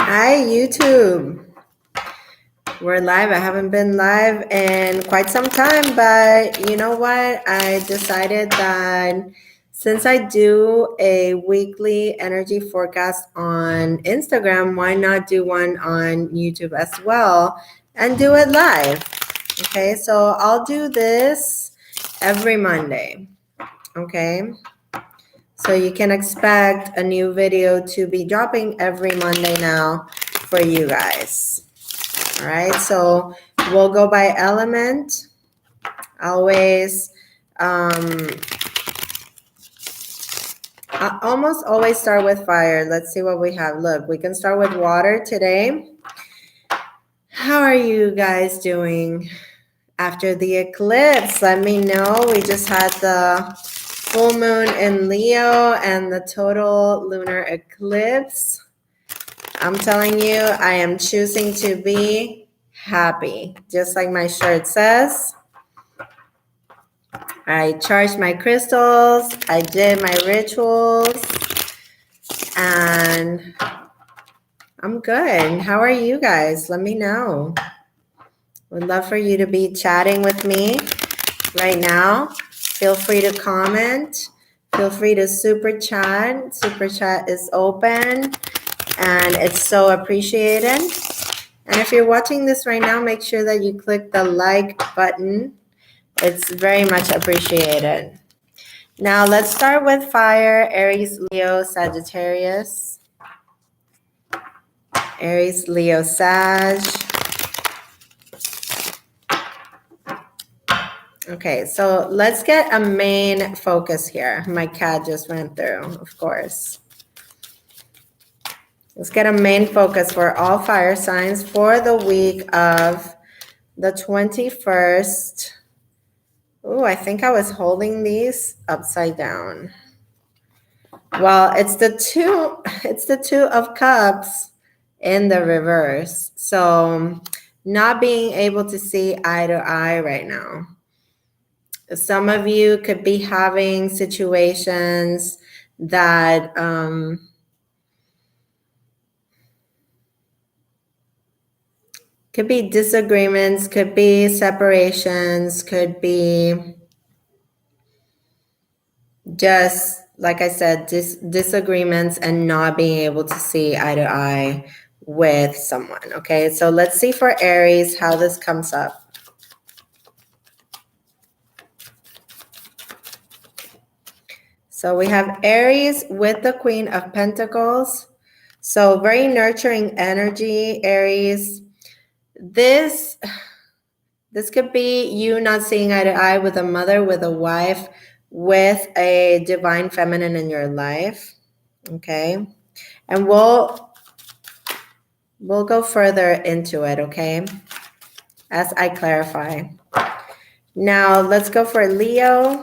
Hi, YouTube. We're live. I haven't been live in quite some time, but you know what? I decided that since I do a weekly energy forecast on Instagram, why not do one on YouTube as well and do it live? Okay, so I'll do this every Monday. Okay. So you can expect a new video to be dropping every Monday now for you guys. All right, so we'll go by element. Always, I almost always start with fire. Let's see what we have. Look, we can start with water today. How are you guys doing after the eclipse? Let me know. We just had the full moon in Leo and the total lunar eclipse. I'm telling you, I am choosing to be happy, just like my shirt says. I charged my crystals, I did my rituals, and I'm good. How are you guys? Let me know. Would love for you to be chatting with me right now. Feel free to comment. Feel free to super chat. Super chat is open and it's so appreciated. And if you're watching this right now, make sure that you click the like button. It's very much appreciated. Now let's start with fire, Aries, Leo, Sagittarius. Aries, Leo, Sag. Okay, so let's get a main focus here. My cat just went through, of course. Let's get a main focus for all fire signs for the week of the 21st. Oh, I think I was holding these upside down. Well, it's the two of cups in the reverse. So not being able to see eye to eye right now. Some of you could be having situations that could be disagreements, could be separations, could be just, like I said, disagreements and not being able to see eye to eye with someone. Okay, so let's see for Aries how this comes up. So we have Aries with the Queen of Pentacles. So very nurturing energy, Aries. This could be you not seeing eye to eye with a mother, with a wife, with a divine feminine in your life. Okay. And we'll go further into it, okay? As I clarify. Now let's go for Leo.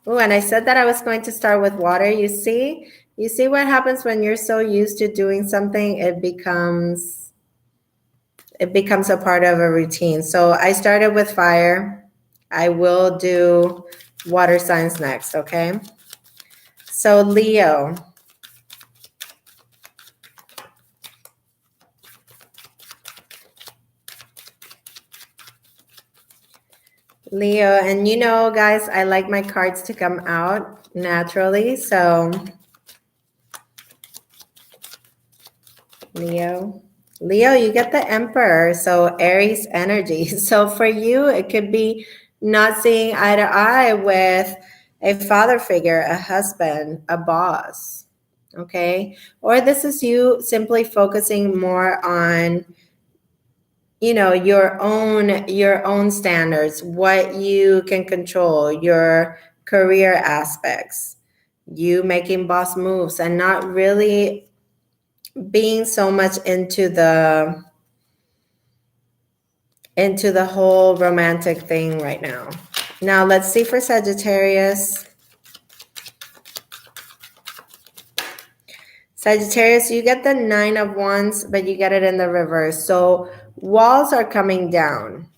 Oh, and I said that I was going to start with water. You see what happens when you're so used to doing something, it becomes a part of a routine. So I started with fire. I will do water signs next, okay? So Leo. Leo, and you know, guys, I like my cards to come out naturally. So Leo, you get the Emperor, so Aries energy. So for you, it could be not seeing eye to eye with a father figure, a husband, a boss, okay? Or this is you simply focusing more on, you know, your own standards, what you can control, your career aspects, you making boss moves and not really being so much into the whole romantic thing right now. Now let's see for Sagittarius. Sagittarius, you get the 9 of Wands, but you get it in the reverse. So walls are coming down,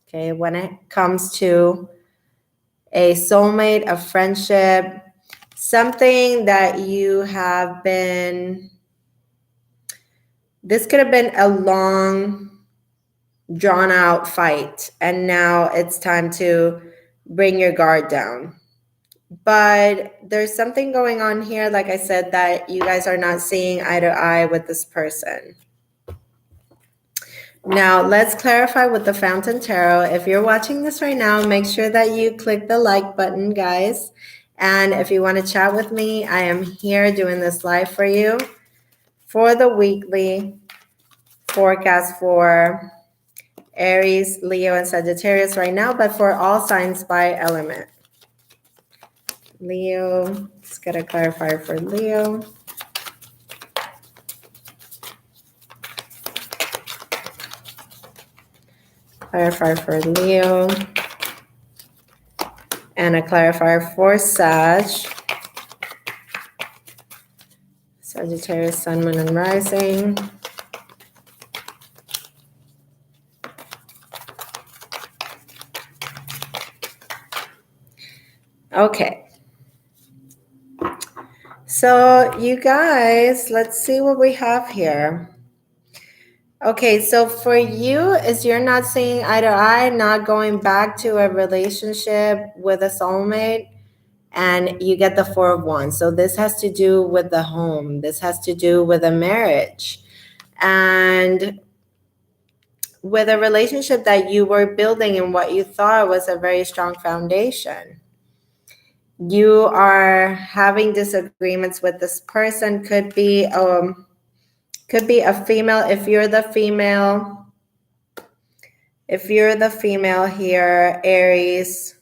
okay, when it comes to a soulmate, a friendship, something that you have been, this could have been a long, drawn out fight, and now it's time to bring your guard down. But there's something going on here, like I said, that you guys are not seeing eye to eye with this person. Now, let's clarify with the Fountain Tarot. If you're watching this right now, make sure that you click the like button, guys. And if you want to chat with me, I am here doing this live for you for the weekly forecast for Aries, Leo, and Sagittarius right now, but for all signs by element. Leo, let's get a clarifier for Leo. Clarifier for Leo. And a clarifier for Sag. Sagittarius, Sun, Moon, and Rising. Okay. So you guys, let's see what we have here. Okay, so for you, is you're not seeing eye to eye, not going back to a relationship with a soulmate, and you get the Four of Wands. So this has to do with the home. This has to do with a marriage and with a relationship that you were building and what you thought was a very strong foundation. You are having disagreements with this person. Could be a female. If you're the female here, Aries,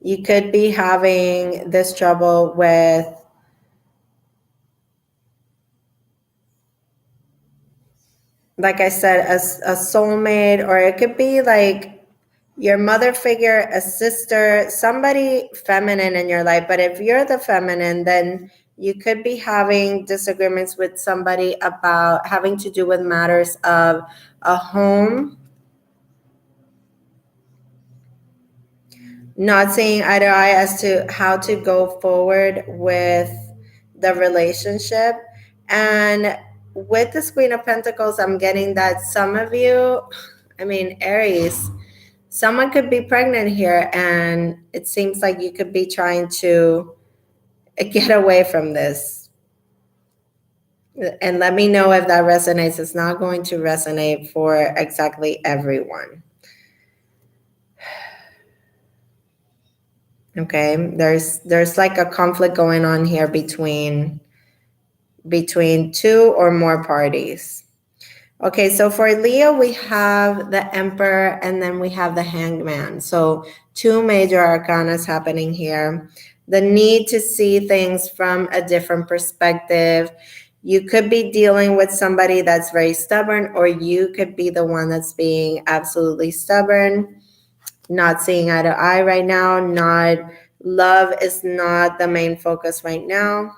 you could be having this trouble with like I said, a soulmate, or it could be like your mother figure, a sister, somebody feminine in your life. But if you're the feminine, then you could be having disagreements with somebody about having to do with matters of a home, not seeing eye to eye as to how to go forward with the relationship. And with this Queen of Pentacles, I'm getting that some of you, Aries, someone could be pregnant here, and it seems like you could be trying to get away from this. And let me know if that resonates. It's not going to resonate for exactly everyone. Okay, there's like a conflict going on here between two or more parties. Okay, so for Leo, we have the Emperor and then we have the Hangman. So two major arcanas happening here. The need to see things from a different perspective. You could be dealing with somebody that's very stubborn, or you could be the one that's being absolutely stubborn, not seeing eye to eye right now. Love is not the main focus right now.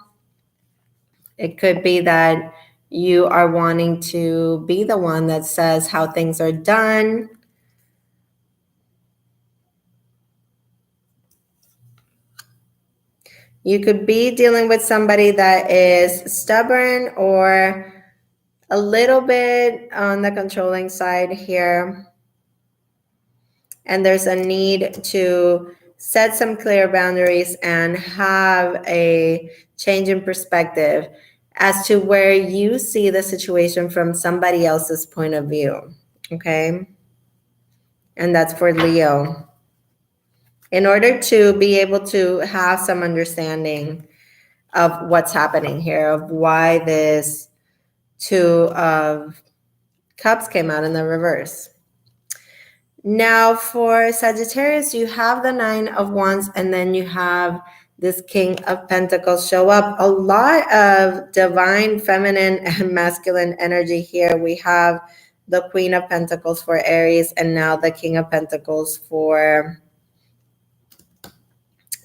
It could be that you are wanting to be the one that says how things are done. You could be dealing with somebody that is stubborn or a little bit on the controlling side here. And there's a need to set some clear boundaries and have a change in perspective as to where you see the situation from somebody else's point of view. Okay? And that's for Leo. In order to be able to have some understanding of what's happening here, of why this Two of Cups came out in the reverse. Now for Sagittarius, you have the Nine of Wands, and then you have this King of Pentacles show up. A lot of divine feminine and masculine energy here. We have the Queen of Pentacles for Aries, and now the King of Pentacles for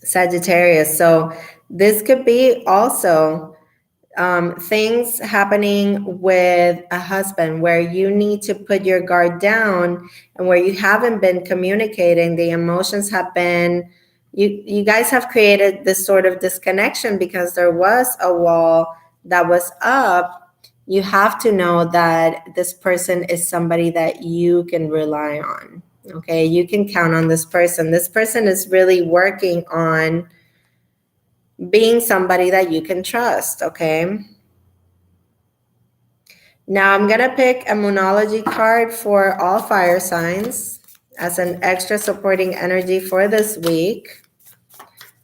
Sagittarius. So this could be also things happening with a husband where you need to put your guard down and where you haven't been communicating. The emotions have been you guys have created this sort of disconnection because there was a wall that was up. You have to know that this person is somebody that you can rely on. Okay, you can count on this person. This person is really working on being somebody that you can trust. Okay. Now I'm gonna pick a Moonology card for all fire signs as an extra supporting energy for this week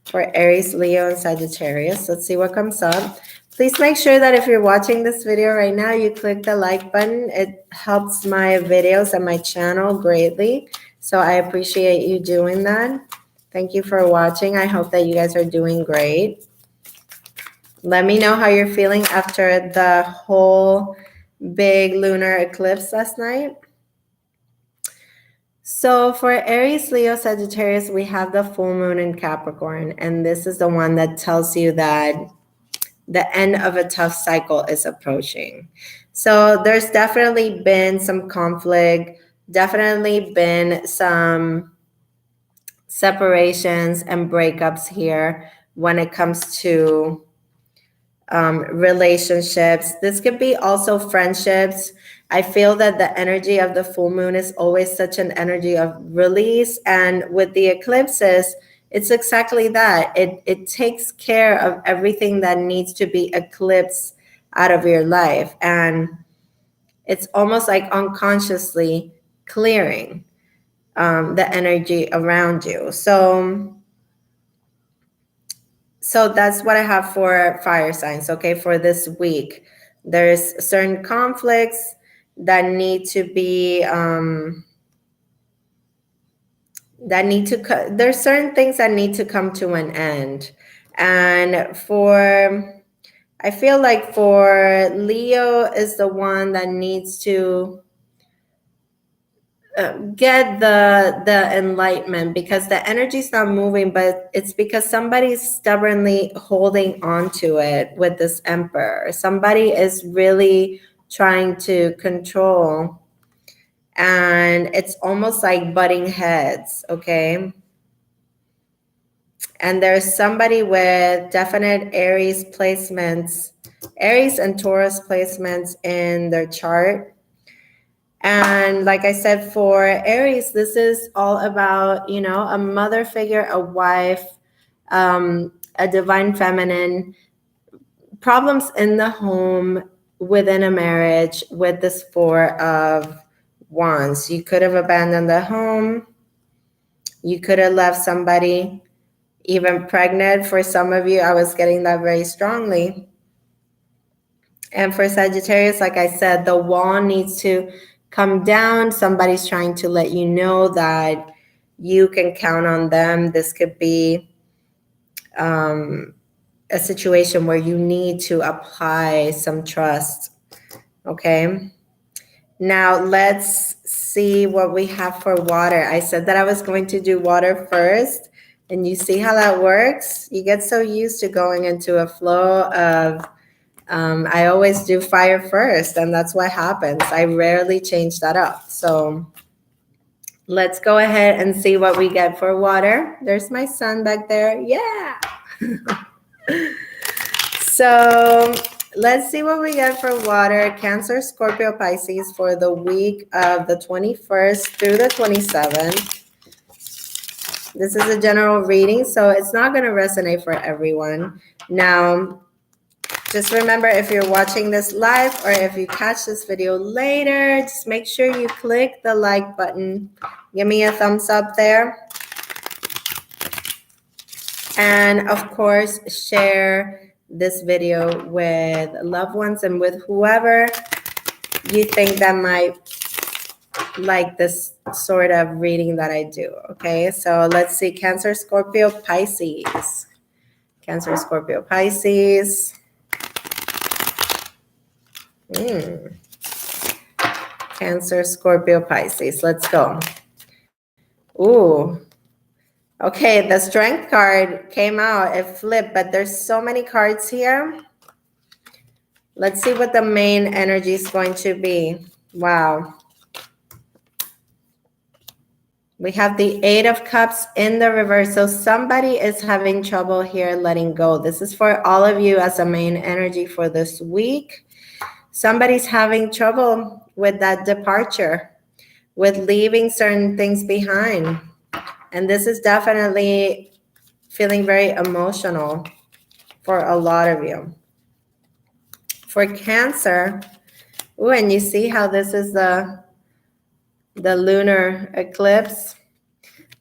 for Aries, Leo, and Sagittarius. Let's see what comes up. Please make sure that if you're watching this video right now, you click the like button. It helps my videos and my channel greatly. So I appreciate you doing that. Thank you for watching. I hope that you guys are doing great. Let me know how you're feeling after the whole big lunar eclipse last night. So for Aries, Leo, Sagittarius, we have the full moon in Capricorn. And this is the one that tells you that the end of a tough cycle is approaching. So there's definitely been some conflict, definitely been some separations and breakups here when it comes to relationships. This could be also friendships. I feel that the energy of the full moon is always such an energy of release. And with the eclipses, it's exactly that. It takes care of everything that needs to be eclipsed out of your life. And it's almost like unconsciously clearing the energy around you. So that's what I have for fire signs, okay, for this week. There's certain conflicts that need to be, there's certain things that need to come to an end. And I feel like for Leo is the one that needs to get the enlightenment, because the energy's not moving, but it's because somebody's stubbornly holding on to it with this emperor. Somebody is really trying to control, and it's almost like butting heads. Okay. And there's somebody with definite Aries placements, Aries and Taurus placements in their chart. And like I said, for Aries, this is all about, a mother figure, a wife, a divine feminine, problems in the home, within a marriage, with this Four of Wands. You could have abandoned the home. You could have left somebody, even pregnant. For some of you, I was getting that very strongly. And for Sagittarius, like I said, the wall needs to come down. Somebody's trying to let you know that you can count on them. This could be a situation where you need to apply some trust. Okay. Now let's see what we have for water. I said that I was going to do water first, and you see how that works. You get so used to going into a flow of I always do fire first, and that's what happens. I rarely change that up. So let's go ahead and see what we get for water. There's my son back there. Yeah. So let's see what we get for water. Cancer, Scorpio, Pisces for the week of the 21st through the 27th. This is a general reading, so it's not going to resonate for everyone. Now, just remember, if you're watching this live or if you catch this video later, just make sure you click the like button. Give me a thumbs up there. And of course, share this video with loved ones and with whoever you think that might like this sort of reading that I do. Okay, so let's see. Cancer, Scorpio, Pisces. Cancer, Scorpio, Pisces. Cancer, Scorpio, Pisces. Let's go. Ooh. Okay, the Strength card came out. It flipped, but there's so many cards here. Let's see what the main energy is going to be. Wow. We have the Eight of Cups in the reverse. So somebody is having trouble here letting go. This is for all of you as a main energy for this week. Somebody's having trouble with that departure, with leaving certain things behind. And this is definitely feeling very emotional for a lot of you. For Cancer, ooh, and you see how this is the lunar eclipse.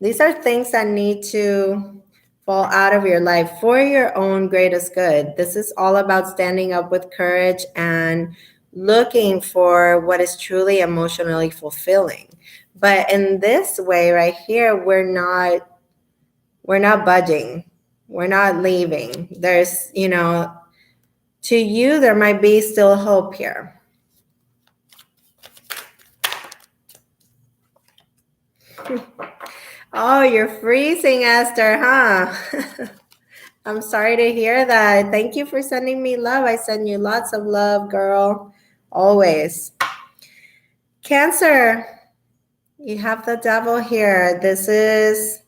These are things that need to fall out of your life for your own greatest good. This is all about standing up with courage and looking for what is truly emotionally fulfilling. But in this way right here, we're not budging. We're not leaving. There's, to you, there might be still hope here. Oh, you're freezing, Esther, huh? I'm sorry to hear that. Thank you for sending me love. I send you lots of love, girl. Always. Cancer, you have the devil here. This is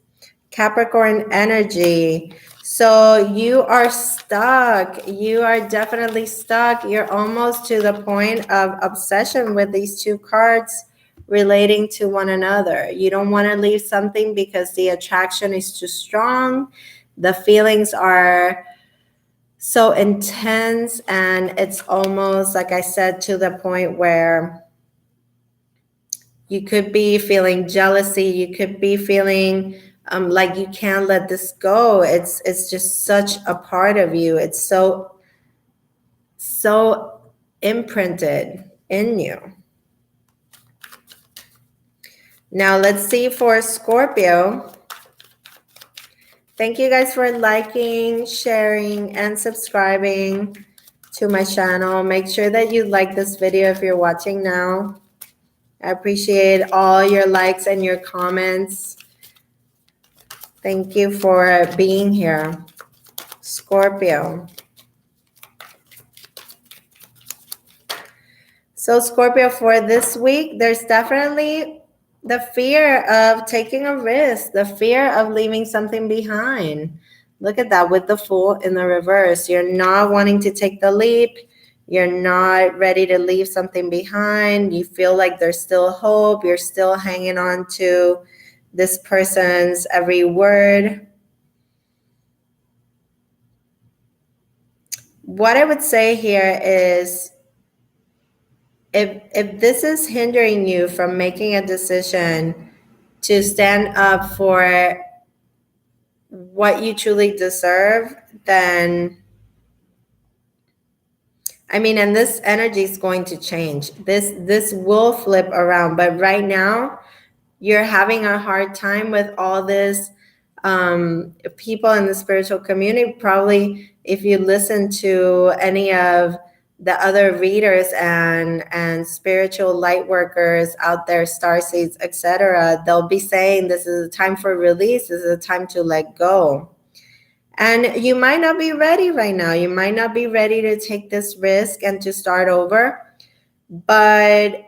Capricorn energy. So you are stuck. You are definitely stuck. You're almost to the point of obsession with these two cards relating to one another. You don't want to leave something because the attraction is too strong. The feelings are so intense, and it's almost, like I said, to the point where you could be feeling jealousy. You could be feeling like you can't let this go. It's just such a part of you. It's so imprinted in you. Now let's see for Scorpio. Thank you guys for liking, sharing, and subscribing to my channel. Make sure that you like this video if you're watching now. I appreciate all your likes and your comments. Thank you for being here, Scorpio. So Scorpio, for this week, there's definitely the fear of taking a risk, the fear of leaving something behind. Look at that with the Fool in the reverse. You're not wanting to take the leap. You're not ready to leave something behind. You feel like there's still hope. You're still hanging on to this person's every word. What I would say here is, if this is hindering you from making a decision to stand up for what you truly deserve, then, and this energy is going to change. This will flip around. But right now, you're having a hard time with all this people in the spiritual community. Probably if you listen to any of the other readers and spiritual light workers out there, starseeds, etc., they'll be saying this is a time for release. This is a time to let go. And you might not be ready right now. You might not be ready to take this risk and to start over. But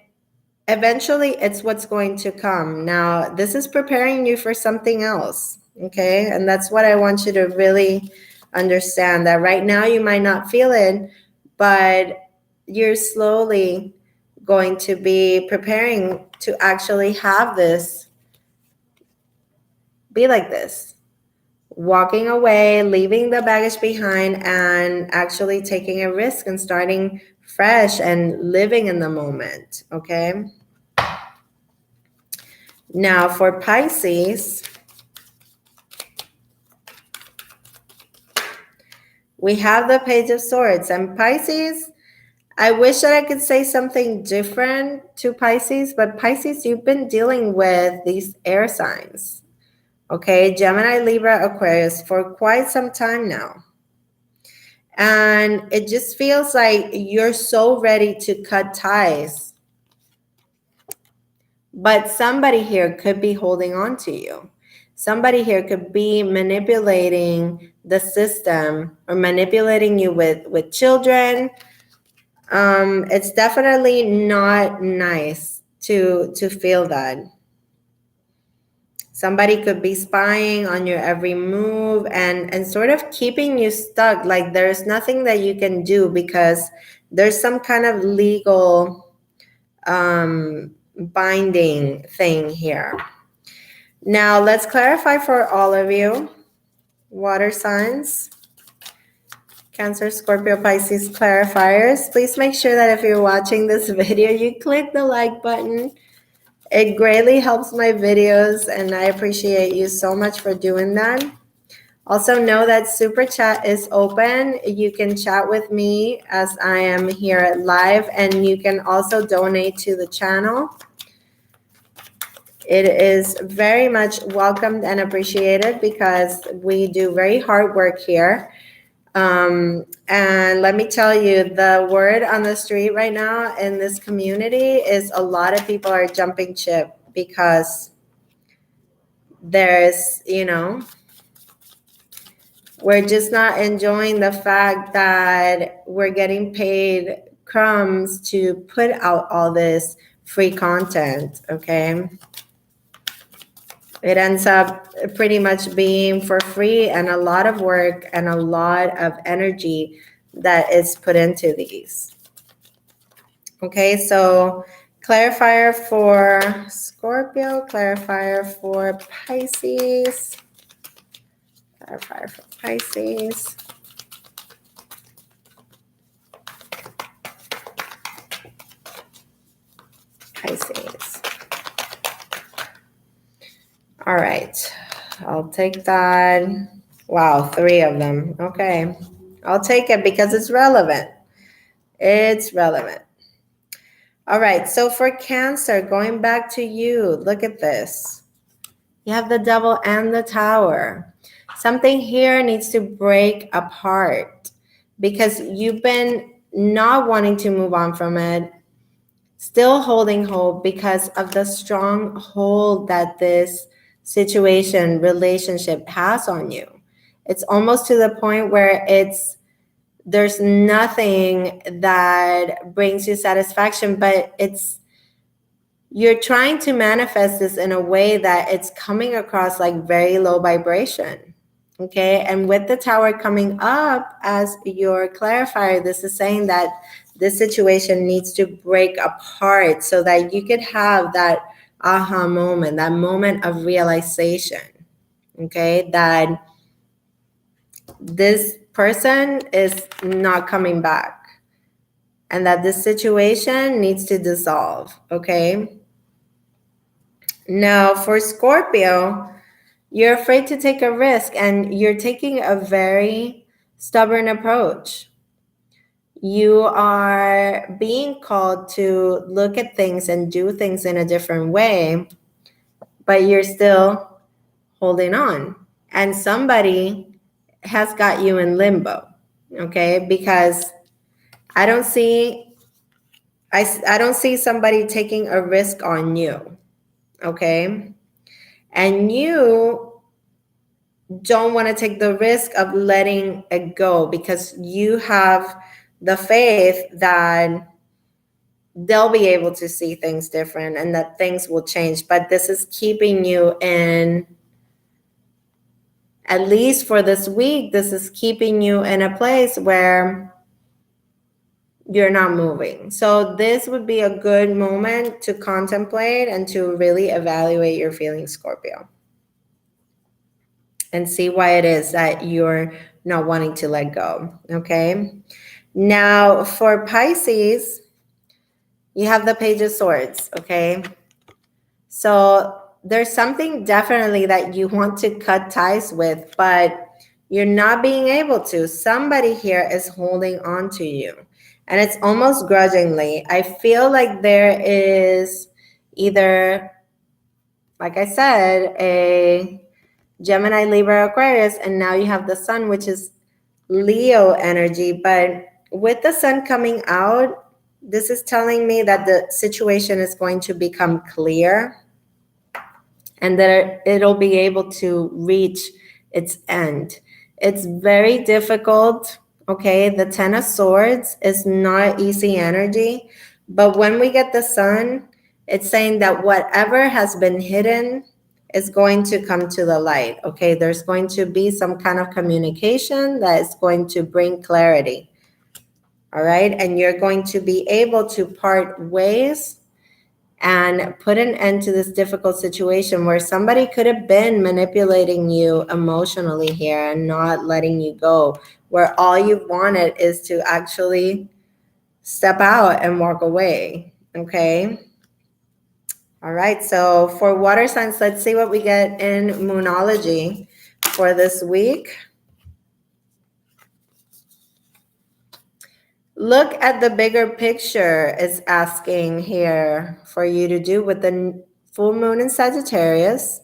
eventually, it's what's going to come. Now, this is preparing you for something else. Okay? And that's what I want you to really understand, that right now you might not feel it, but you're slowly going to be preparing to actually have this be like this. Walking away, leaving the baggage behind, and actually taking a risk and starting fresh and living in the moment. Okay? Now for Pisces, we have the Page of Swords. And Pisces, I wish that I could say something different to Pisces, but Pisces, you've been dealing with these air signs. Okay, Gemini, Libra, Aquarius for quite some time now. And it just feels like you're so ready to cut ties. But somebody here could be holding on to you. Somebody here could be manipulating the system or manipulating you with children. It's definitely not nice to feel that. Somebody could be spying on your every move and sort of keeping you stuck. Like there's nothing that you can do because there's some kind of legal binding thing here. Now let's clarify for all of you, water signs, Cancer, Scorpio, Pisces clarifiers. Please make sure that if you're watching this video, you click the like button. It greatly helps my videos, and I appreciate you so much for doing that. Also know that Super Chat is open. You can chat with me as I am here live, and you can also donate to the channel. It is very much welcomed and appreciated because we do very hard work here. And let me tell you, the word on the street right now in this community is a lot of people are jumping ship because there's, we're just not enjoying the fact that we're getting paid crumbs to put out all this free content, okay? It ends up pretty much being for free and a lot of work and a lot of energy that is put into these. Okay, so clarifier for Scorpio, clarifier for Pisces, clarifier for Pisces. Pisces. All right, I'll take that. Wow, 3 of them. Okay, I'll take it because it's relevant. It's relevant. All right, so for Cancer, going back to you, look at this. You have the Devil and the Tower. Something here needs to break apart because you've been not wanting to move on from it, still holding hope because of the strong hold that this situation, relationship has on you. It's almost to the point where there's nothing that brings you satisfaction, but you're trying to manifest this in a way that it's coming across like very low vibration. Okay, and with the Tower coming up as your clarifier, this is saying that this situation needs to break apart so that you could have that aha moment, that moment of realization, okay, that this person is not coming back and that this situation needs to dissolve, okay? Now, for Scorpio, you're afraid to take a risk and you're taking a very stubborn approach. You are being called to look at things and do things in a different way, but you're still holding on. And somebody has got you in limbo, okay? Because I don't see somebody taking a risk on you, okay? And you don't want to take the risk of letting it go because you have the faith that they'll be able to see things different and that things will change. But this is keeping you in, at least for this week, this is keeping you in a place where you're not moving. So this would be a good moment to contemplate and to really evaluate your feelings, Scorpio, and see why it is that you're not wanting to let go, okay? Now, for Pisces, you have the Page of Swords, okay? So there's something definitely that you want to cut ties with, but you're not being able to. Somebody here is holding on to you, and it's almost grudgingly. I feel like there is either, like I said, a Gemini, Libra, Aquarius, and now you have the Sun, which is Leo energy. But with the Sun coming out, this is telling me that the situation is going to become clear and that it'll be able to reach its end. It's very difficult, okay? The Ten of Swords is not easy energy, but when we get the Sun, it's saying that whatever has been hidden is going to come to the light. Okay, there's going to be some kind of communication that is going to bring clarity. All right, and you're going to be able to part ways and put an end to this difficult situation where somebody could have been manipulating you emotionally here and not letting you go, where all you wanted is to actually step out and walk away. Okay. All right. So for water signs, let's see what we get in Moonology for this week. Look at the bigger picture, it's asking here for you to do with the full moon in Sagittarius.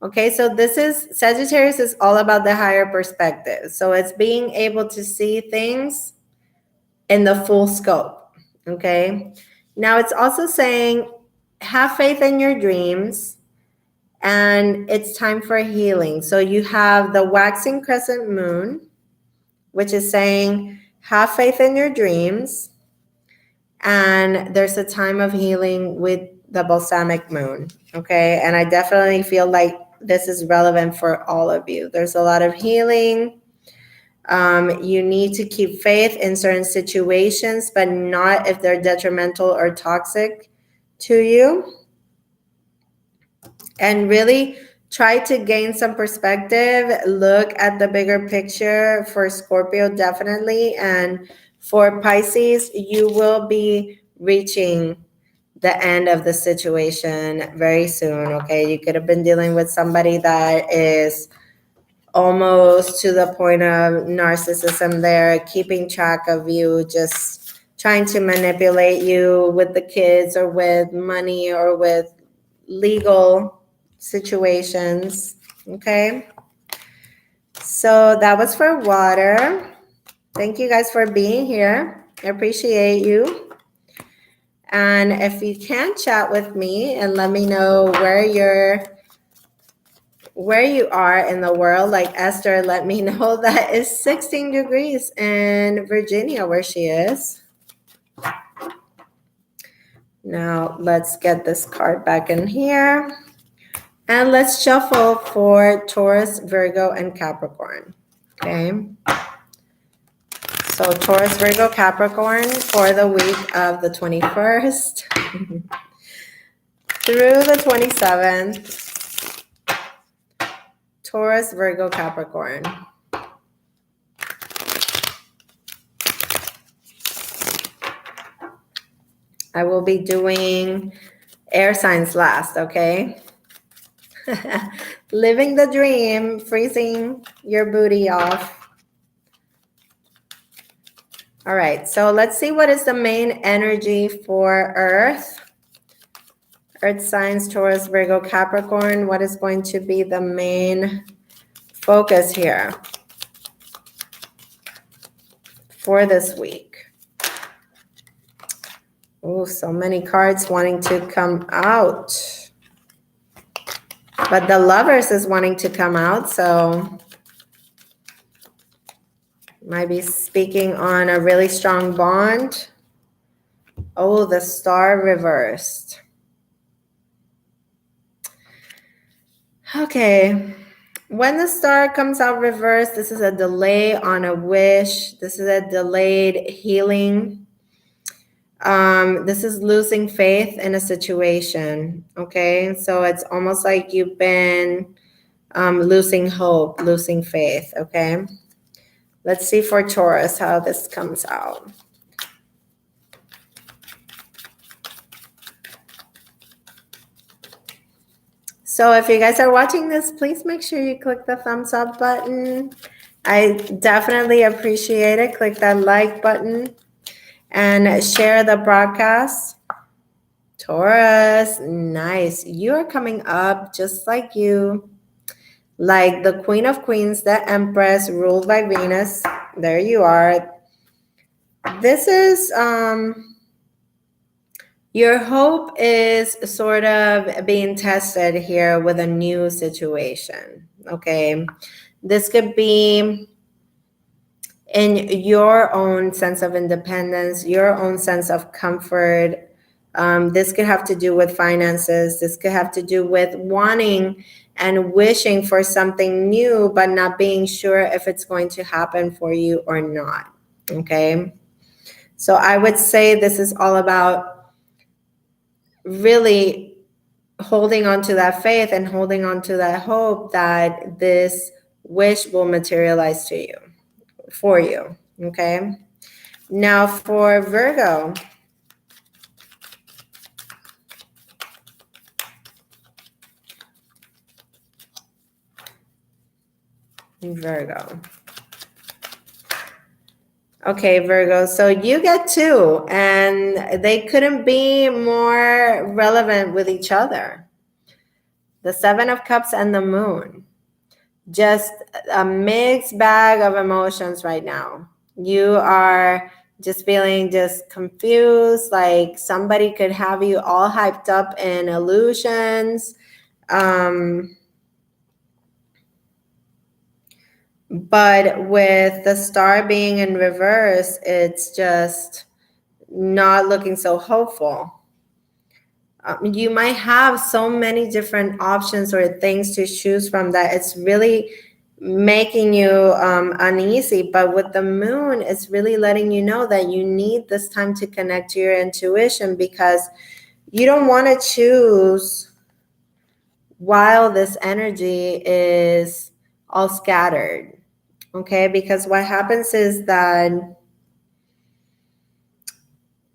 Okay, so this is, Sagittarius is all about the higher perspective. So it's being able to see things in the full scope. Okay, now it's also saying have faith in your dreams and it's time for healing. So you have the waxing crescent moon, which is saying have faith in your dreams, and there's a time of healing with the balsamic moon. Okay, and I definitely feel like this is relevant for all of you. There's a lot of healing. You need to keep faith in certain situations, but not if they're detrimental or toxic to you. And really try to gain some perspective. Look at the bigger picture for Scorpio, definitely. And for Pisces, you will be reaching the end of the situation very soon. Okay, you could have been dealing with somebody that is almost to the point of narcissism. They're keeping track of you, just trying to manipulate you with the kids or with money or with legal situations. Okay, so that was for water. Thank you guys for being here. I appreciate you. And if you can chat with me and let me know where you are in the world, like Esther, let me know that it's 16 degrees in Virginia where she is. Now let's get this card back in here. And let's shuffle for Taurus, Virgo, and Capricorn. Okay. So Taurus, Virgo, Capricorn for the week of the 21st through the 27th. Taurus, Virgo, Capricorn. I will be doing air signs last, okay? Living the dream, freezing your booty off. All right, so let's see what is the main energy for Earth. Earth signs, Taurus, Virgo, Capricorn. What is going to be the main focus here for this week? Oh, so many cards wanting to come out. But the Lovers is wanting to come out, so might be speaking on a really strong bond. Oh, the Star reversed. Okay. When the Star comes out reversed, this is a delay on a wish. This is a delayed healing. This is losing faith in a situation. Okay. So it's almost like you've been losing hope, losing faith. Okay. Let's see for Taurus how this comes out. So if you guys are watching this, please make sure you click the thumbs up button. I definitely appreciate it. Click that like button and share the broadcast. Taurus, nice. You are coming up just like you. Like the Queen of Queens, the Empress, ruled by Venus. There you are. This is, your hope is sort of being tested here with a new situation. Okay. This could be in your own sense of independence, your own sense of comfort, This could have to do with finances. This could have to do with wanting and wishing for something new, but not being sure if it's going to happen for you or not. Okay. So I would say this is all about really holding on to that faith and holding on to that hope that this wish will materialize to you, for you. Okay. Now for Virgo. Virgo. Okay, Virgo. So you get two, and they couldn't be more relevant with each other. The Seven of Cups and the Moon. Just a mixed bag of emotions right now. You are just feeling just confused, like somebody could have you all hyped up in illusions. But with the star being in reverse, it's just not looking so hopeful. You might have so many different options or things to choose from that it's really making you uneasy. But with the moon, it's really letting you know that you need this time to connect to your intuition, because you don't want to choose while this energy is all scattered. Okay, because what happens is that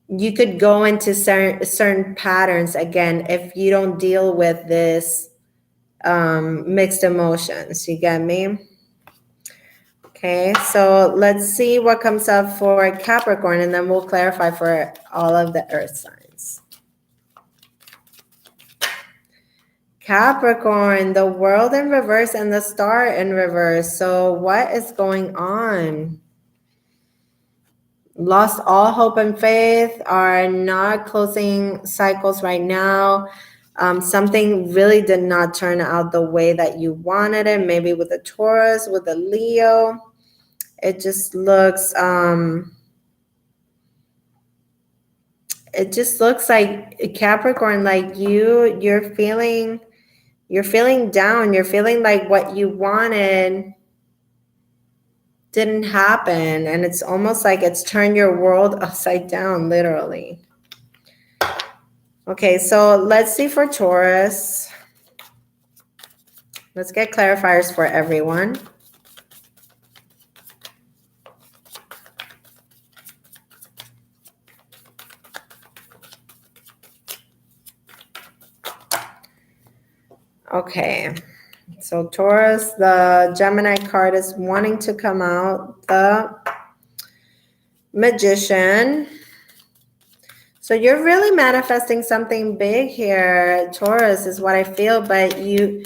you could go into certain patterns again if you don't deal with this mixed emotions. You get me? Okay, so let's see what comes up for Capricorn, and then we'll clarify for all of the earth signs. Capricorn, the world in reverse and the star in reverse. So what is going on? Lost all hope and faith, are not closing cycles right now. Something really did not turn out the way that you wanted it. Maybe with a Taurus, with a Leo. It just looks like Capricorn, like you're feeling down. You're feeling like what you wanted didn't happen, and it's almost like it's turned your world upside down, literally. Okay, so let's see for Taurus. Let's get clarifiers for everyone. Okay, so Taurus, the Gemini card is wanting to come out. The Magician. So you're really manifesting something big here, Taurus, is what I feel. But you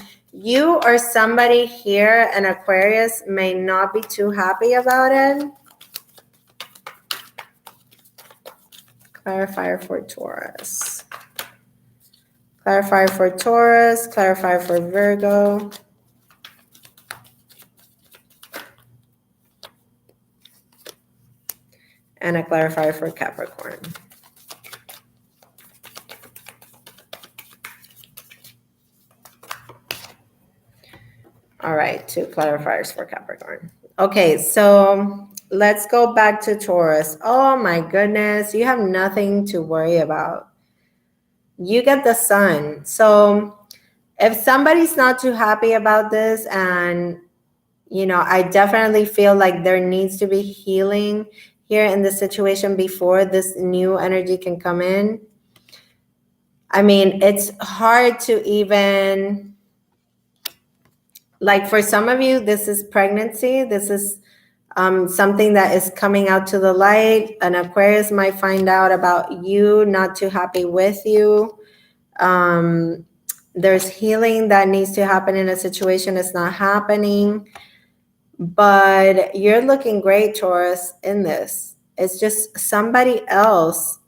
or somebody here, an Aquarius, may not be too happy about it. Clarifier for Taurus. Clarifier for Taurus. Clarifier for Virgo. And a clarifier for Capricorn. All right, 2 clarifiers for Capricorn. Okay, so let's go back to Taurus. Oh my goodness, you have nothing to worry about. You get the sun. So if somebody's not too happy about this, and I definitely feel like there needs to be healing here in the situation before this new energy can come in. I mean, it's hard to even, like, for some of you, this is pregnancy. This is something that is coming out to the light. An Aquarius might find out about you not too happy with you. There's healing that needs to happen in a situation that's not happening. But you're looking great, Taurus, in this. It's just somebody else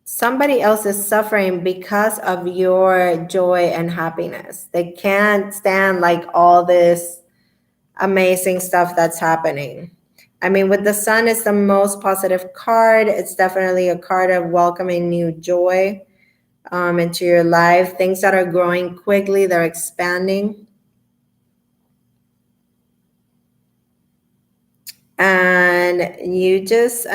is suffering because of your joy and happiness. They can't stand like all this amazing stuff that's happening. I mean, with the sun, it's the most positive card. It's definitely a card of welcoming new joy into your life. Things that are growing quickly, they're expanding. And you just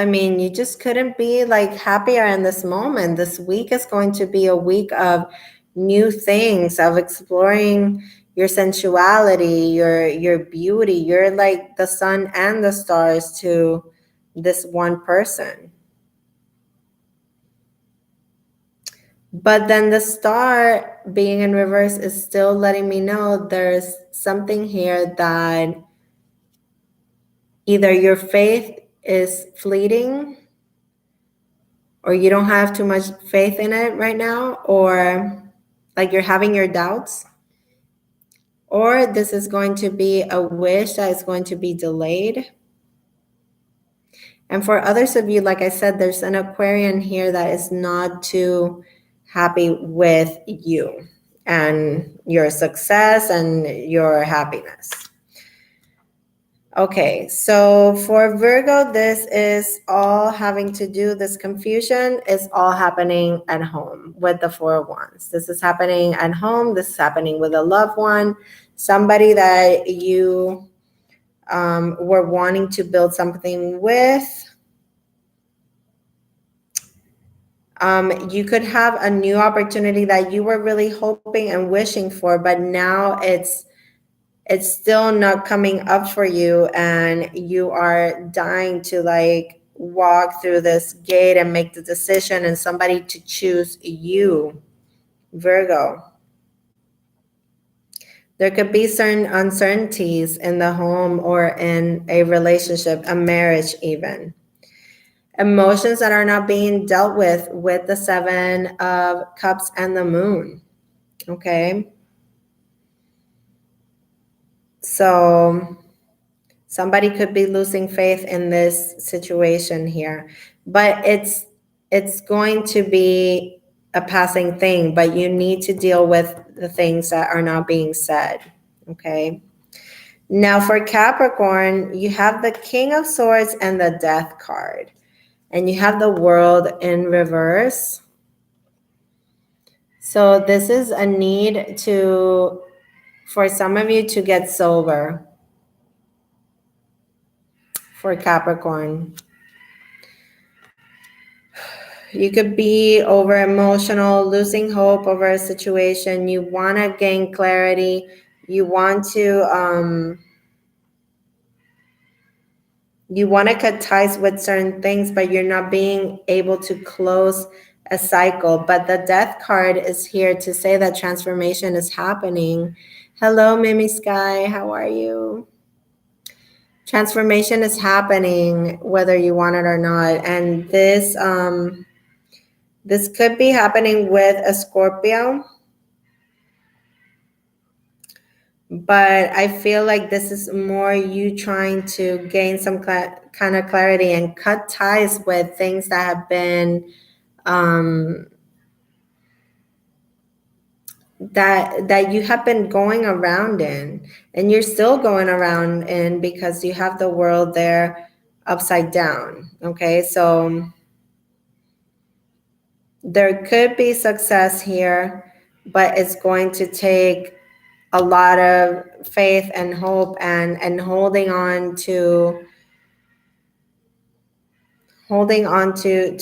couldn't be like happier in this moment. This week is going to be a week of new things, of exploring your sensuality, your beauty. You're like the sun and the stars to this one person. But then the star being in reverse is still letting me know there's something here that either your faith is fleeting, or you don't have too much faith in it right now, or like you're having your doubts, or this is going to be a wish that is going to be delayed. And for others of you, like I said, there's an Aquarian here that is not too happy with you and your success and your happiness. Okay, so for Virgo, this is all having to do, this confusion is all happening at home with the Four of Wands. This is happening at home. This is happening with a loved one, somebody that you were wanting to build something with. You could have a new opportunity that you were really hoping and wishing for, but now it's still not coming up for you, and you are dying to like walk through this gate and make the decision and somebody to choose you, Virgo. There could be certain uncertainties in the home or in a relationship, a marriage even. Emotions that are not being dealt with the Seven of Cups and the Moon, okay? So somebody could be losing faith in this situation here, but it's going to be a passing thing, but you need to deal with the things that are not being said, okay? Now for Capricorn, you have the King of Swords and the Death card, and you have the World in reverse. So this is a need for some of you to get sober. For Capricorn, you could be over emotional, losing hope over a situation. You want to gain clarity. You want to cut ties with certain things, but you're not being able to close a cycle. But the Death card is here to say that transformation is happening. Hello, Mimi Sky. How are you? Transformation is happening whether you want it or not. And this could be happening with a Scorpio. But I feel like this is more you trying to gain some kind of clarity and cut ties with things that have been that you have been going around in, and you're still going around in, because you have the World there upside down. Okay, so there could be success here, but it's going to take a lot of faith and hope and holding on to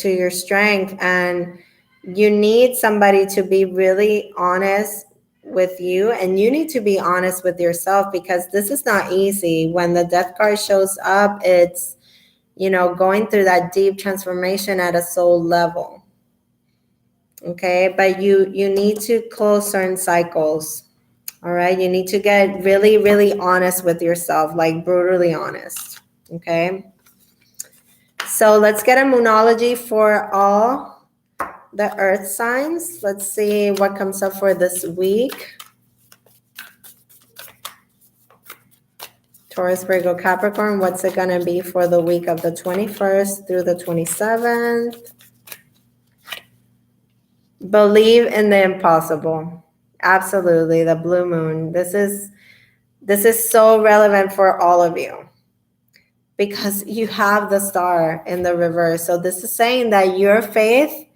your strength. And you need somebody to be really honest with you, and you need to be honest with yourself, because this is not easy. When the Death card shows up, it's going through that deep transformation at a soul level. Okay, but you need to close certain cycles. All right, you need to get really, really honest with yourself, like brutally honest. Okay, so let's get a moonology for all the earth signs. Let's see what comes up for this week. Taurus, Virgo, Capricorn, what's it going to be for the week of the 21st through the 27th? Believe in the impossible. Absolutely, the blue moon. This is so relevant for all of you. because you have the star in the reverse. So this is saying that your faith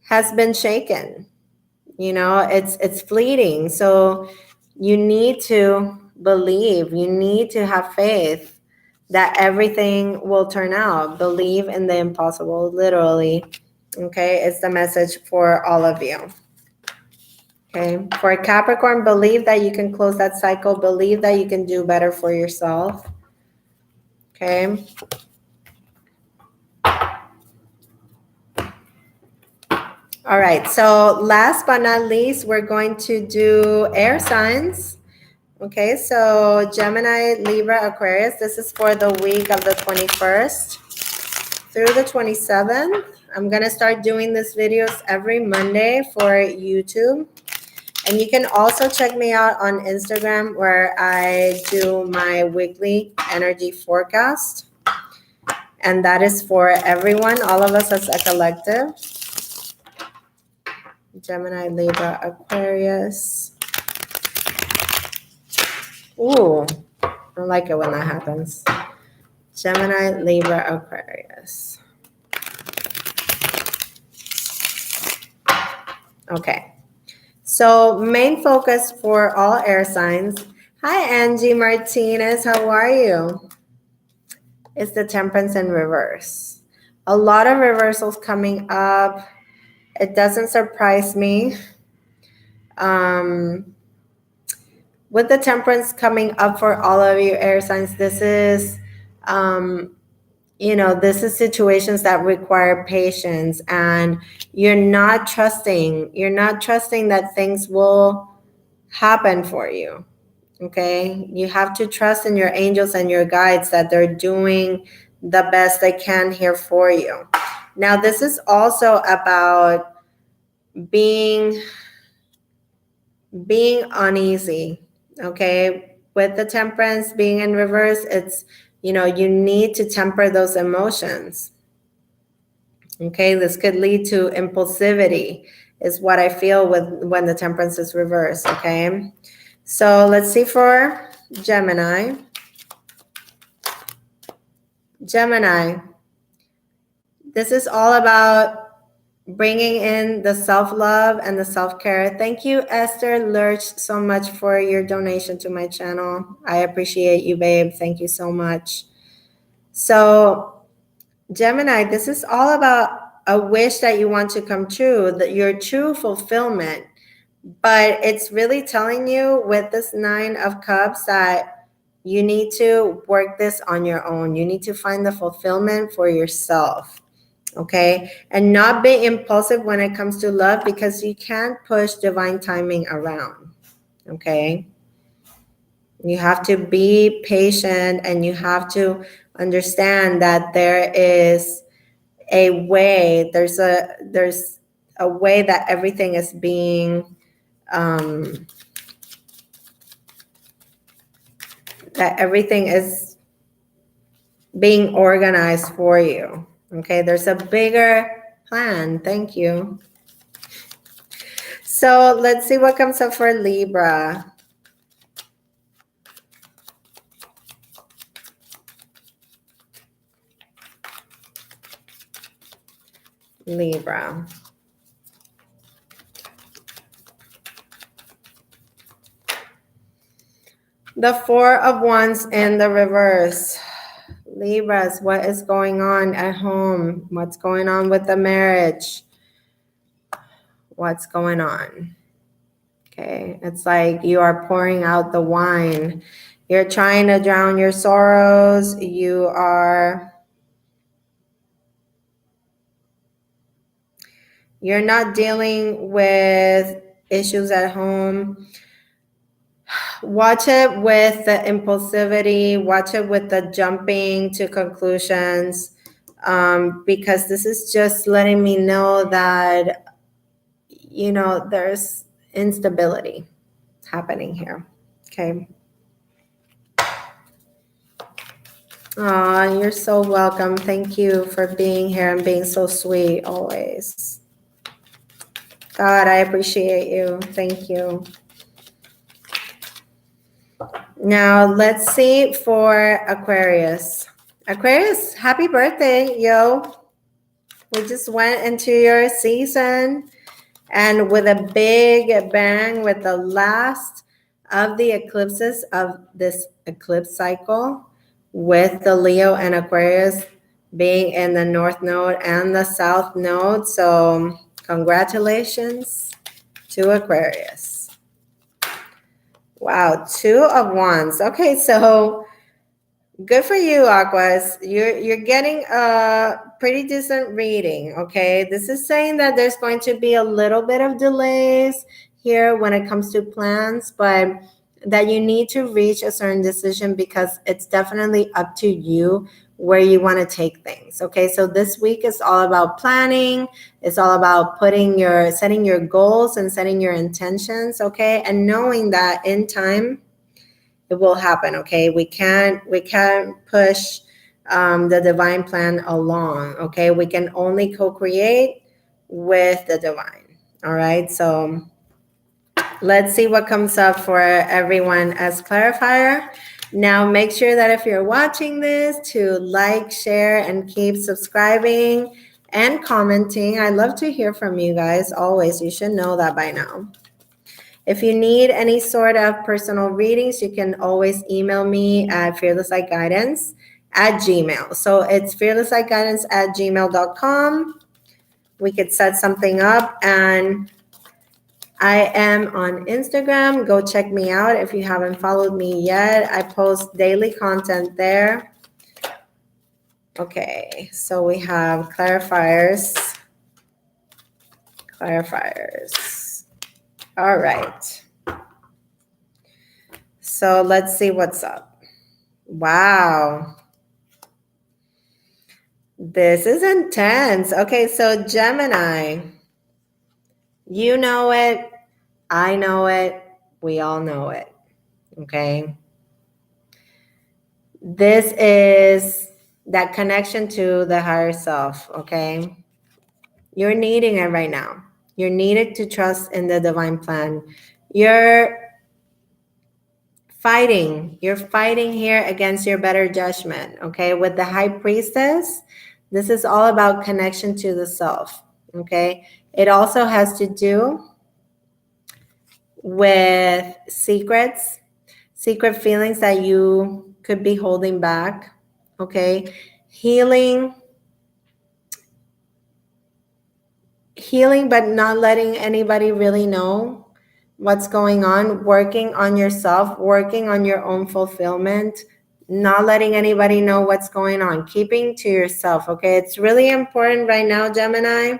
has been shaken. It's fleeting. So you need to believe, you need to have faith that everything will turn out. Believe in the impossible, literally. Okay, it's the message for all of you. Okay, for Capricorn, believe that you can close that cycle. Believe that you can do better for yourself. Okay. All right, so last but not least, we're going to do air signs. Okay, so Gemini, Libra, Aquarius, this is for the week of the 21st through the 27th. I'm going to start doing these videos every Monday for YouTube. And you can also check me out on Instagram where I do my weekly energy forecast. And that is for everyone, all of us as a collective. Gemini, Libra, Aquarius. Ooh, I don't like it when that happens. Gemini, Libra, Aquarius. Okay. So main focus for all air signs. Hi, Angie Martinez. How are you? It's the Temperance in reverse. A lot of reversals coming up. It doesn't surprise me. With the Temperance coming up for all of you air signs, this is this is situations that require patience, and you're not trusting that things will happen for you. Okay, you have to trust in your angels and your guides that they're doing the best they can here for you. Now, this is also about being uneasy. Okay, with the Temperance being in reverse, it's you need to temper those emotions. Okay, this could lead to impulsivity, is what I feel with when the Temperance is reversed. Okay, so let's see for Gemini. Gemini, this is all about bringing in the self-love and the self-care. Thank you, Esther Lurch, so much for your donation to my channel. I appreciate you, babe. Thank you so much. So, Gemini, this is all about a wish that you want to come true, that your true fulfillment. But it's really telling you with this 9 of Cups that you need to work this on your own. You need to find the fulfillment for yourself. Okay, and not be impulsive when it comes to love, because you can't push divine timing around. Okay, you have to be patient, and you have to understand that there is a way. There's a way that everything is being organized for you. Okay, there's a bigger plan. Thank you. So let's see what comes up for Libra. Libra. The 4 of Wands in the reverse. Libras, what is going on at home? What's going on with the marriage? What's going on? Okay, it's like you are pouring out the wine. You're trying to drown your sorrows. You're not dealing with issues at home. Watch it with the impulsivity. Watch it with the jumping to conclusions, because this is just letting me know that, there's instability happening here. Okay. Oh, you're so welcome. Thank you for being here and being so sweet always. God, I appreciate you. Thank you. Now, let's see for Aquarius. Aquarius, happy birthday, yo. We just went into your season and with a big bang with the last of the eclipses of this eclipse cycle, with the Leo and Aquarius being in the North Node and the South Node. So, congratulations to Aquarius. Wow, Two of Wands. Okay, so good for you, Aquas. You're getting a pretty decent reading, okay? This is saying that there's going to be a little bit of delays here when it comes to plans, but that you need to reach a certain decision because it's definitely up to you where you want to take things. Okay, so this week is all about planning. It's all about setting your goals and setting your intentions, okay? And knowing that in time it will happen. Okay, we can't push the divine plan along. Okay, we can only co-create with the divine. All right, so let's see what comes up for everyone as clarifier. Now make sure that if you're watching this to like, share, and keep subscribing and commenting. I love to hear from you guys always. You should know that by now. If you need any sort of personal readings, you can always email me at fearlesslightguidance@gmail. So it's fearlesslightguidance@gmail.com. We could set something up, and I am on Instagram. Go check me out if you haven't followed me yet. I post daily content there. Okay, so we have clarifiers. All right. So let's see what's up. Wow. This is intense. Okay, so Gemini, you know it. I know it. We all know it. Okay. This is that connection to the higher self. Okay. You're needing it right now. You're needed to trust in the divine plan. You're fighting here against your better judgment. Okay, with the high priestess, this is all about connection to the self. Okay, it also has to do with secret feelings that you could be holding back. Okay, healing, but not letting anybody really know what's going on, working on yourself, working on your own fulfillment, not letting anybody know what's going on, keeping to yourself. Okay, it's really important right now, Gemini,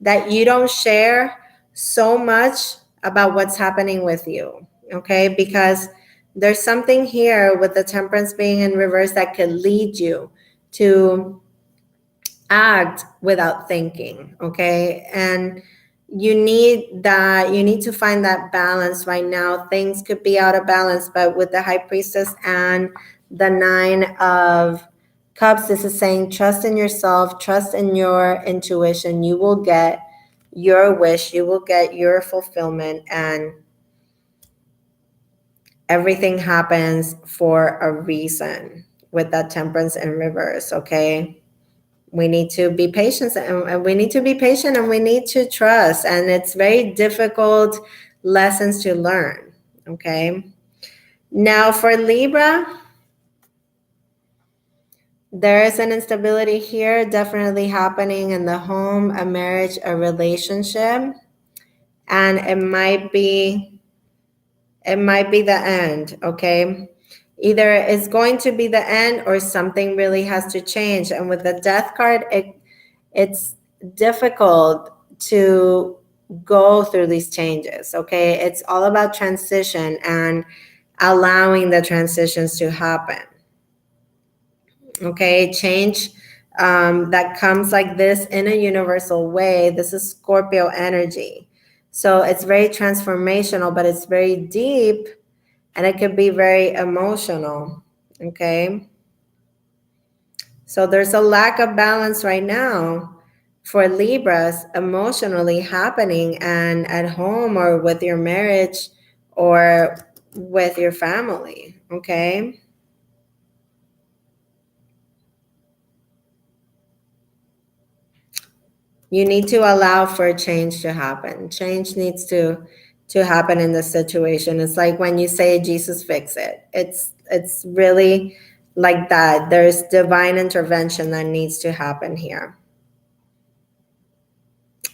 that you don't share so much about what's happening with you. Okay, because there's something here with the Temperance being in reverse that could lead you to act without thinking. Okay, and you need to find that balance right now. Things could be out of balance, but with the high priestess and the 9 of cups, this is saying trust in yourself, trust in your intuition. You will get your wish, you will get your fulfillment, and everything happens for a reason with that Temperance in reverse. Okay, we need to be patient, and we need to trust, and it's very difficult lessons to learn. Okay, now for Libra, there is an instability here definitely happening in the home, a marriage, a relationship, and it might be the end. Okay, either it's going to be the end or something really has to change. And with the Death card, it's difficult to go through these changes. Okay, it's all about transition and allowing the transitions to happen. Okay, change that comes like this in a universal way. This is Scorpio energy, so it's very transformational, but it's very deep, and it could be very emotional. Okay, so there's a lack of balance right now for Libras emotionally happening, and at home or with your marriage or with your family. Okay, You need to allow for change to happen. Change needs to happen in the situation. It's like when you say Jesus fix it. It's really like that. There's divine intervention that needs to happen here.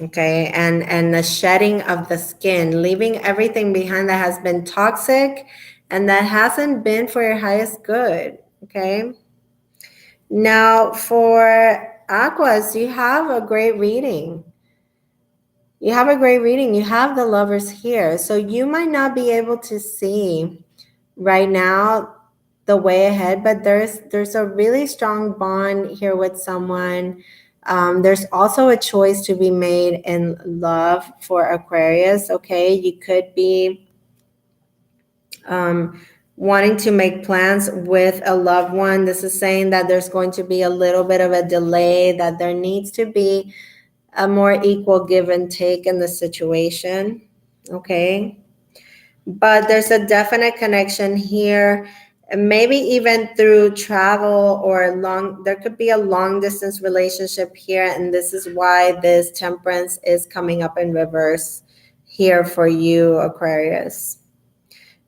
Okay, and the shedding of the skin, leaving everything behind that has been toxic and that hasn't been for your highest good. Okay. Now for Aquas, you have a great reading. You have a great reading. You have the Lovers here. So you might not be able to see right now the way ahead, but there's a really strong bond here with someone. There's also a choice to be made in love for Aquarius. Okay, you could be wanting to make plans with a loved one. This is saying that there's going to be a little bit of a delay, that there needs to be a more equal give and take in the situation. Okay. But there's a definite connection here, and maybe even through travel or there could be a long distance relationship here. And this is why this Temperance is coming up in reverse here for you, Aquarius.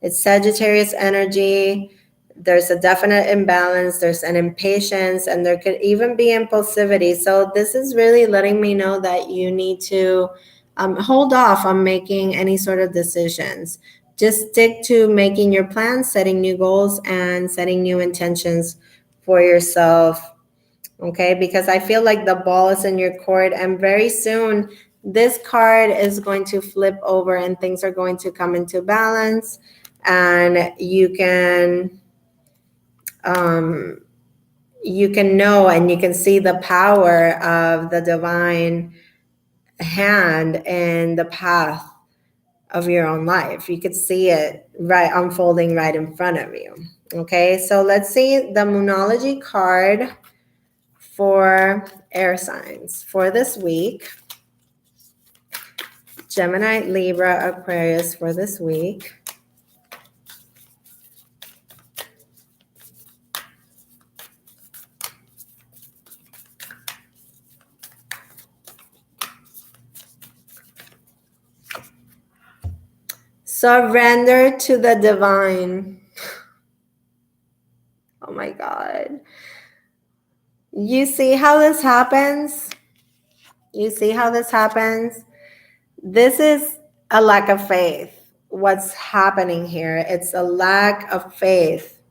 It's Sagittarius energy. There's a definite imbalance. There's an impatience, and there could even be impulsivity. So this is really letting me know that you need to hold off on making any sort of decisions. Just stick to making your plans, setting new goals, and setting new intentions for yourself. Okay, because I feel like the ball is in your court, and very soon this card is going to flip over and things are going to come into balance, and you can know and you can see the power of the divine hand in the path of your own life. You could see it right unfolding right in front of you. Okay, so let's see the Moonology card for air signs for this week. Gemini, Libra, Aquarius for this week. Surrender to the divine. Oh my God. You see how this happens? You see how this happens? This is a lack of faith. What's happening here? It's a lack of faith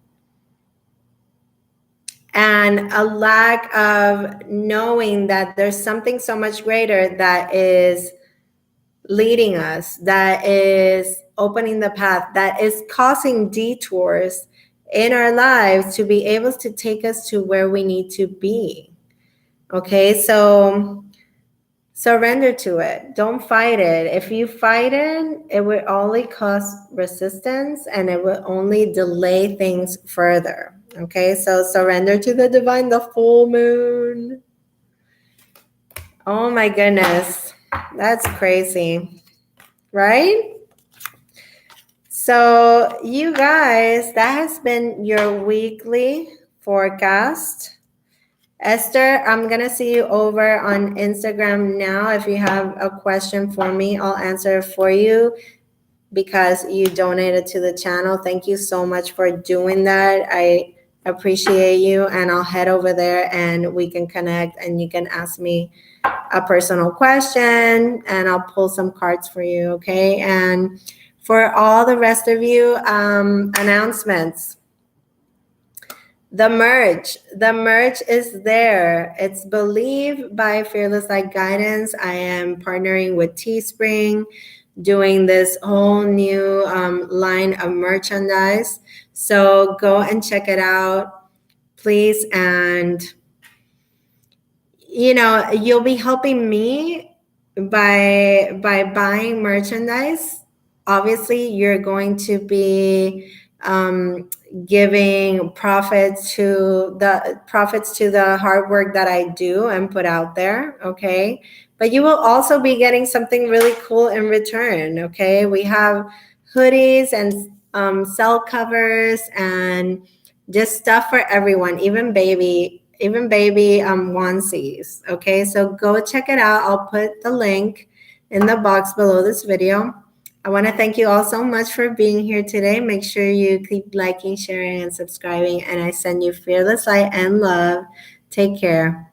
and a lack of knowing that there's something so much greater that is leading us, that is opening the path, that is causing detours in our lives to be able to take us to where we need to be. Okay, so surrender to it. Don't fight it. If you fight it, it will only cause resistance and it will only delay things further. Okay, so surrender to the divine, the full moon. Oh my goodness, that's crazy, right? So you guys, that has been your weekly forecast. Esther, I'm going to see you over on Instagram now. If you have a question for me, I'll answer it for you because you donated to the channel. Thank you so much for doing that. I appreciate you, and I'll head over there and we can connect and you can ask me a personal question and I'll pull some cards for you, okay? And for all the rest of you, announcements. The merch is there. It's Believe by Fearless Light Guidance. I am partnering with Teespring, doing this whole new line of merchandise. So go and check it out, please. And, you know, you'll be helping me by buying merchandise. Obviously, you're going to be giving profits to the hard work that I do and put out there, okay? But you will also be getting something really cool in return, okay? We have hoodies and cell covers and just stuff for everyone, even baby even baby onesies. Okay, so go check it out. I'll put the link in the box below this video. I want to thank you all so much for being here today. Make sure you keep liking, sharing, and subscribing. And I send you fearless light and love. Take care.